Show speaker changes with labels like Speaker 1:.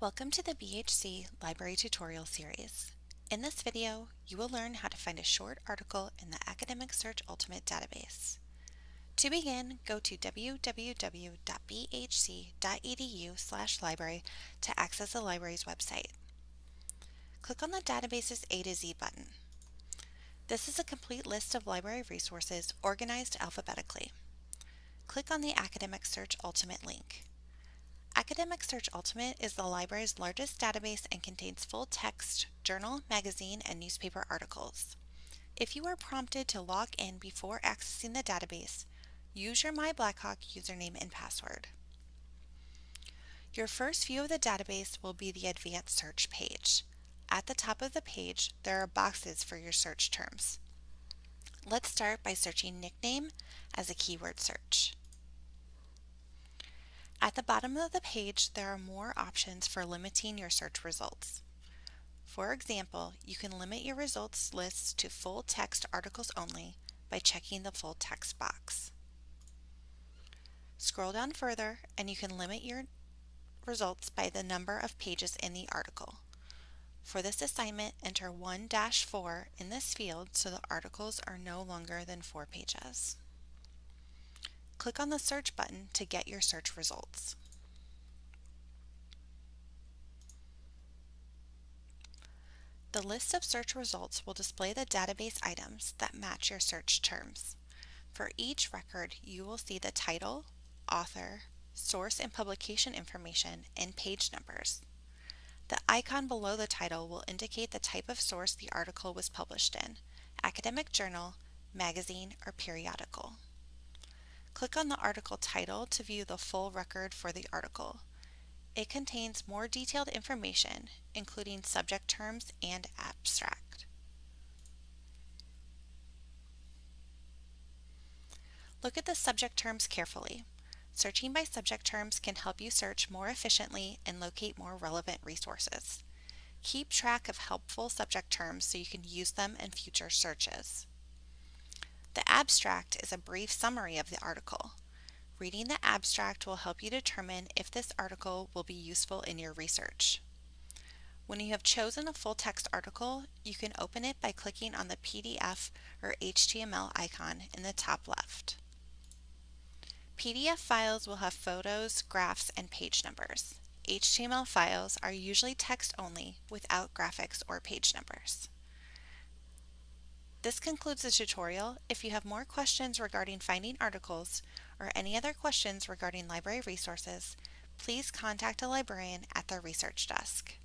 Speaker 1: Welcome to the BHC Library Tutorial Series. In this video, you will learn how to find a short article in the Academic Search Ultimate database. To begin, go to www.bhc.edu/library to access the library's website. Click on the database's A to Z button. This is a complete list of library resources organized alphabetically. Click on the Academic Search Ultimate link. Academic Search Ultimate is the library's largest database and contains full-text journal, magazine, and newspaper articles. If you are prompted to log in before accessing the database, use your MyBlackhawk username and password. Your first view of the database will be the Advanced Search page. At the top of the page, there are boxes for your search terms. Let's start by searching nickname as a keyword search. At the bottom of the page, there are more options for limiting your search results. For example, you can limit your results lists to full text articles only by checking the full text box. Scroll down further and you can limit your results by the number of pages in the article. For this assignment, enter 1-4 in this field so the articles are no longer than 4 pages. Click on the search button to get your search results. The list of search results will display the database items that match your search terms. For each record, you will see the title, author, source and publication information, and page numbers. The icon below the title will indicate the type of source the article was published in: academic journal, magazine, or periodical. Click on the article title to view the full record for the article. It contains more detailed information, including subject terms and abstract. Look at the subject terms carefully. Searching by subject terms can help you search more efficiently and locate more relevant resources. Keep track of helpful subject terms so you can use them in future searches. The abstract is a brief summary of the article. Reading the abstract will help you determine if this article will be useful in your research. When you have chosen a full-text article, you can open it by clicking on the PDF or HTML icon in the top left. PDF files will have photos, graphs, and page numbers. HTML files are usually text only without graphics or page numbers. This concludes the tutorial. If you have more questions regarding finding articles or any other questions regarding library resources, please contact a librarian at their research desk.